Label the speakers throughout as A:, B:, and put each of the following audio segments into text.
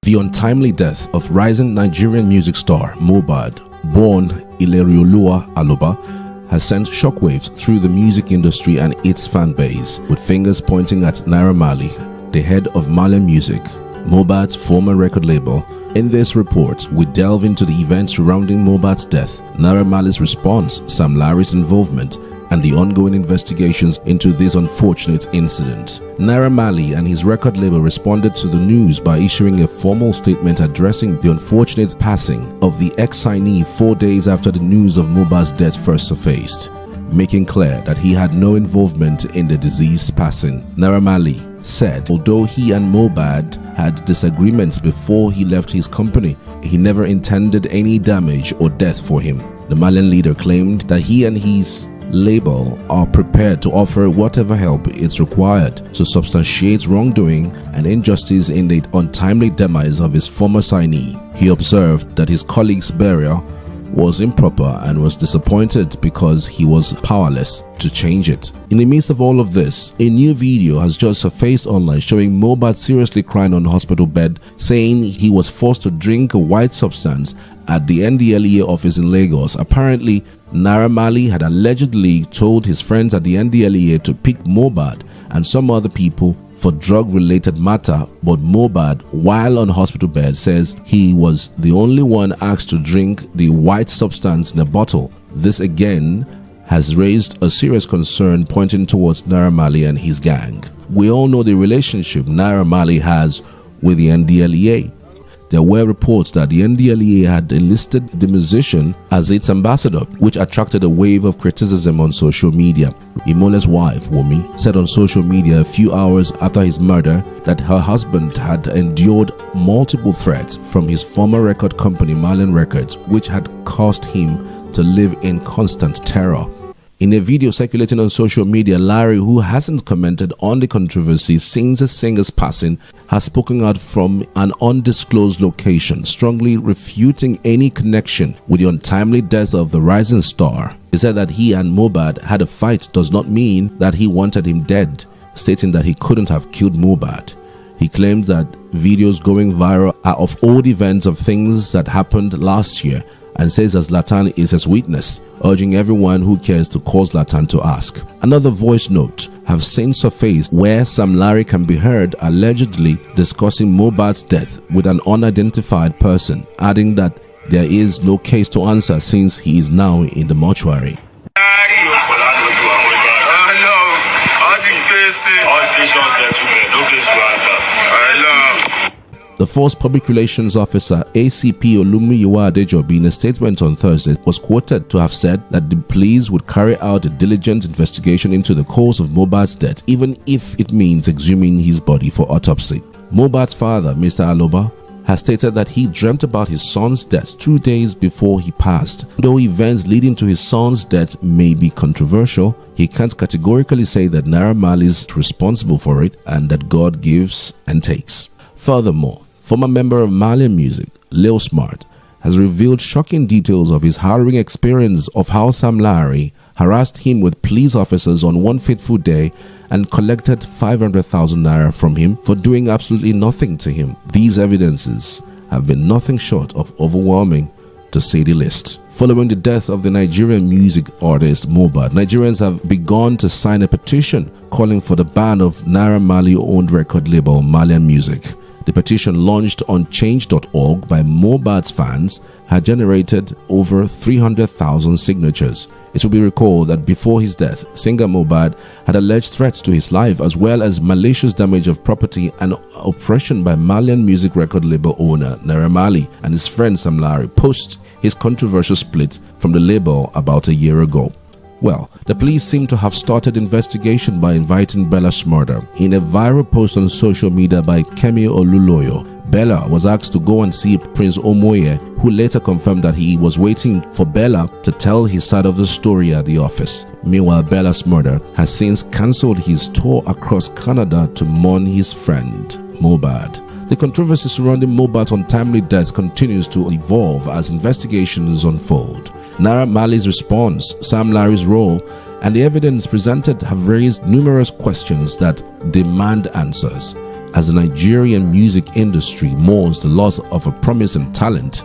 A: The untimely death of rising Nigerian music star Mohbad, born Ilerioluwa Aloba, has sent shockwaves through the music industry and its fan base, with fingers pointing at Naira Marley, the head of Marley Music, Mohbad's former record label. In this report, we delve into the events surrounding Mohbad's death, Naira Marley's response, Sam Larry's involvement, and the ongoing investigations into this unfortunate incident. Naira Marley and his record label responded to the news by issuing a formal statement addressing the unfortunate passing of the ex-signee 4 days after the news of Mohbad's death first surfaced, making clear that he had no involvement in the deceased's passing. Naira Marley said although he and Mohbad had disagreements before he left his company, he never intended any damage or death for him. The Malian leader claimed that he and his label are prepared to offer whatever help is required to substantiate wrongdoing and injustice in the untimely demise of his former signee. He observed that his colleague's burial was improper and was disappointed because he was powerless to change it. In the midst of all of this, a new video has just surfaced online showing Mohbad seriously crying on a hospital bed, saying he was forced to drink a white substance at the NDLEA office in Lagos. Apparently, Naira Marley had allegedly told his friends at the NDLEA to pick Mohbad and some other people for drug-related matter, but Mohbad, while on hospital bed, says he was the only one asked to drink the white substance in a bottle. This again has raised a serious concern pointing towards Naira Marley and his gang. We all know the relationship Naira Marley has with the NDLEA. There were reports that the NDLEA had enlisted the musician as its ambassador, which attracted a wave of criticism on social media. Imole's wife, Wumi, said on social media a few hours after his murder that her husband had endured multiple threats from his former record company, Marlin Records, which had caused him to live in constant terror. In a video circulating on social media, Larry, who hasn't commented on the controversy since the singer's passing, has spoken out from an undisclosed location, strongly refuting any connection with the untimely death of the rising star. He said that he and Mohbad had a fight does not mean that he wanted him dead, stating that he couldn't have killed Mohbad. He claims that videos going viral are of old events of things that happened last year, and says that Zlatan is his witness, urging everyone who cares to call Zlatan to ask. Another voice note have since surfaced where Sam Larry can be heard allegedly discussing Mohbad's death with an unidentified person, adding that there is no case to answer since he is now in the mortuary. The Force Public Relations Officer ACP Olumuyiwa Adejobi, in a statement on Thursday, was quoted to have said that the police would carry out a diligent investigation into the cause of Mohbad's death, even if it means exhuming his body for autopsy. Mohbad's father, Mr. Aloba, has stated that he dreamt about his son's death 2 days before he passed. Though events leading to his son's death may be controversial, he can't categorically say that Naira Marley is responsible for it and that God gives and takes. Furthermore, former member of Marley Music, Lil Smart, has revealed shocking details of his harrowing experience of how Sam Larry harassed him with police officers on one fateful day and collected 500,000 naira from him for doing absolutely nothing to him. These evidences have been nothing short of overwhelming, to say the least. Following the death of the Nigerian music artist Mohbad, Nigerians have begun to sign a petition calling for the ban of Naira Marley-owned record label Malian Music. The petition, launched on change.org by Mohbad's fans, had generated over 300,000 signatures. It will be recalled that before his death, singer Mohbad had alleged threats to his life as well as malicious damage of property and oppression by Malian music record label owner Naira Marley and his friend Sam Larry post his controversial split from the label about a year ago. Well, the police seem to have started investigation by inviting Bella's murder. In a viral post on social media by Kemi Oluloyo, Bella was asked to go and see Prince Omoye, who later confirmed that he was waiting for Bella to tell his side of the story at the office. Meanwhile, Bella's murder has since cancelled his tour across Canada to mourn his friend, Mohbad. The controversy surrounding Mohbad's untimely death continues to evolve as investigations unfold. Naira Marley's response, Sam Larry's role, and the evidence presented have raised numerous questions that demand answers. As the Nigerian music industry mourns the loss of a promising talent,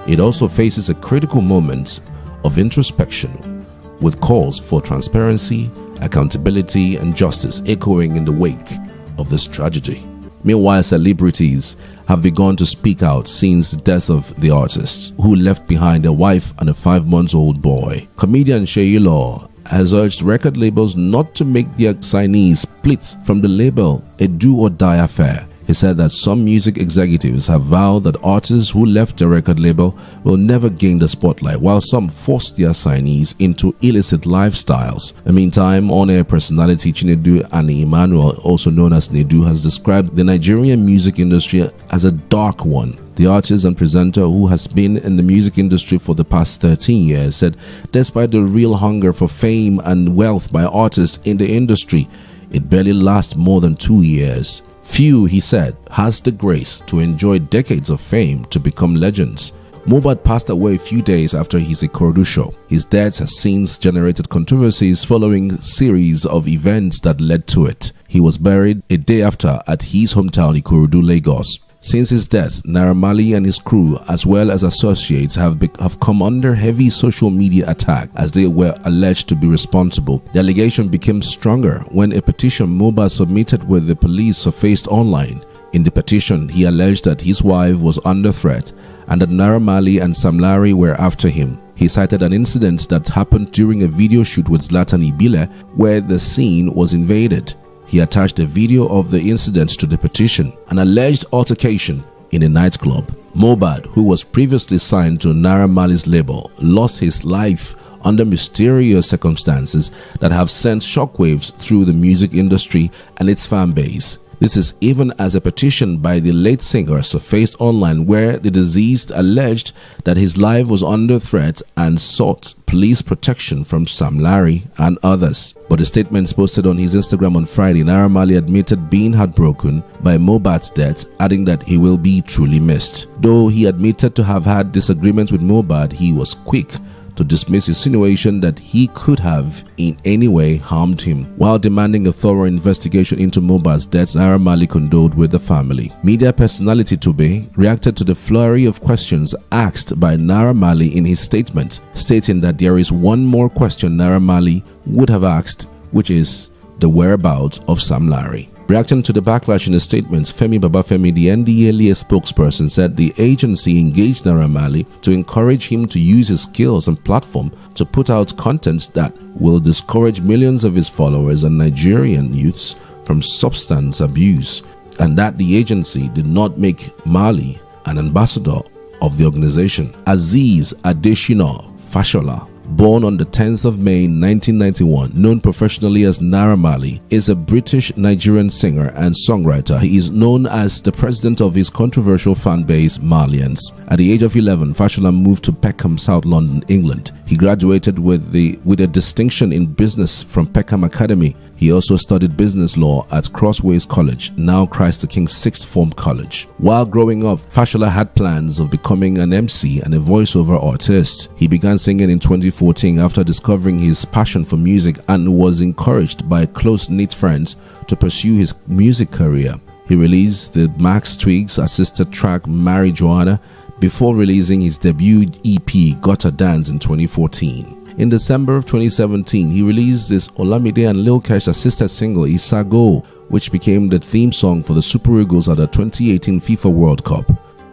A: it also faces a critical moment of introspection, with calls for transparency, accountability, and justice echoing in the wake of this tragedy. Meanwhile, celebrities have begun to speak out since the death of the artist, who left behind a wife and a 5-month-old boy. Comedian Seyi Law has urged record labels not to make their signees split from the label a do-or-die affair. He said that some music executives have vowed that artists who left the record label will never gain the spotlight, while some force their signees into illicit lifestyles. In the meantime, on-air personality Chinedu Ani Emmanuel, also known as Nedu, has described the Nigerian music industry as a dark one. The artist and presenter, who has been in the music industry for the past 13 years, said despite the real hunger for fame and wealth by artists in the industry, it barely lasts more than 2 years. Few, he said, has the grace to enjoy decades of fame to become legends. Mohbad passed away a few days after his Ikorodu show. His death has since generated controversies following a series of events that led to it. He was buried a day after at his hometown Ikorodu, Lagos. Since his death, Naira Marley and his crew, as well as associates, have come under heavy social media attack as they were alleged to be responsible. The allegation became stronger when a petition Mohbad submitted with the police surfaced online. In the petition, he alleged that his wife was under threat and that Naira Marley and Sam Larry were after him. He cited an incident that happened during a video shoot with Zlatan Ibile where the scene was invaded. He attached a video of the incident to the petition, an alleged altercation in a nightclub. Mohbad, who was previously signed to Naira Marley's label, lost his life under mysterious circumstances that have sent shockwaves through the music industry and its fan base. This is even as a petition by the late singer surfaced online where the deceased alleged that his life was under threat and sought police protection from Sam Larry and others. But the statements posted on his Instagram on Friday, Naira Marley admitted being heartbroken by Mohbad's death, adding that he will be truly missed. Though he admitted to have had disagreements with Mohbad, he was quick to dismiss insinuation that he could have in any way harmed him. While demanding a thorough investigation into Mohbad's death, Naira Marley condoled with the family. Media personality Tobe reacted to the flurry of questions asked by Naira Marley in his statement, stating that there is one more question Naira Marley would have asked, which is the whereabouts of Sam Larry. Reacting to the backlash in a statement, Femi Babafemi, the NDLEA spokesperson, said the agency engaged Naira Marley to encourage him to use his skills and platform to put out content that will discourage millions of his followers and Nigerian youths from substance abuse, and that the agency did not make Marley an ambassador of the organization. Azeez Adeshina Fashola, born on the 10th of May 1991, known professionally as Naira Marley, is a British-Nigerian singer and songwriter. He is known as the president of his controversial fan base, Marlians. At the age of 11, Fashola moved to Peckham, South London, England. He graduated with a distinction in business from Peckham Academy. He also studied business law at Crossways College, now Christ the King's Sixth Form College. While growing up, Fashola had plans of becoming an MC and a voiceover artist. He began singing in 2014 after discovering his passion for music and was encouraged by close-knit friends to pursue his music career. He released the Max Twigs assisted track Marry Joanna before releasing his debut EP Gotta Dance in 2014. In December of 2017, he released this Olamide and Lil Kesh assisted single Isago, which became the theme song for the Super Eagles at the 2018 FIFA World Cup.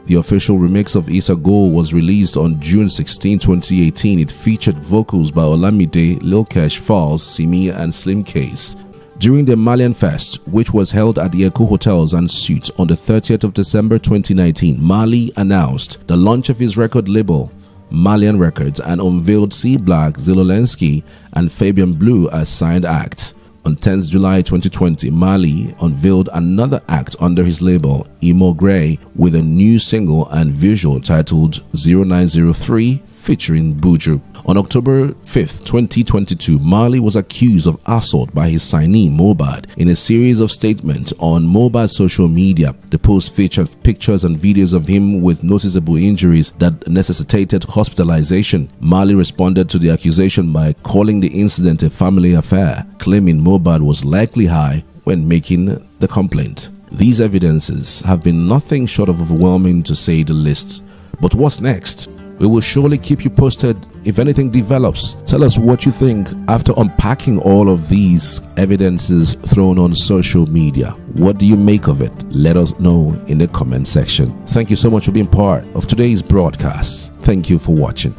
A: The official remix of Isago was released on June 16, 2018. It featured vocals by Olamide, Lil Kesh, Falz, Simi, and Slim Case. During the Malian Fest, which was held at the Echo Hotels and Suites on the 30th of December 2019, Marley announced the launch of his record label, Malian Records, and unveiled C Black, Zelolensky, and Fabian Blue as signed acts. On 10th July 2020, Marley unveiled another act under his label, Emo Grey, with a new single and visual titled 0903 featuring Buju. On October 5th, 2022, Marley was accused of assault by his signee Mohbad. In a series of statements on Mohbad's social media, the post featured pictures and videos of him with noticeable injuries that necessitated hospitalization. Marley responded to the accusation by calling the incident a family affair, claiming Mohbad was likely high when making the complaint. These evidences have been nothing short of overwhelming, to say the least. But what's next? We will surely keep you posted if anything develops. Tell us what you think after unpacking all of these evidences thrown on social media. What do you make of it? Let us know in the comment section. Thank you so much for being part of today's broadcast. Thank you for watching.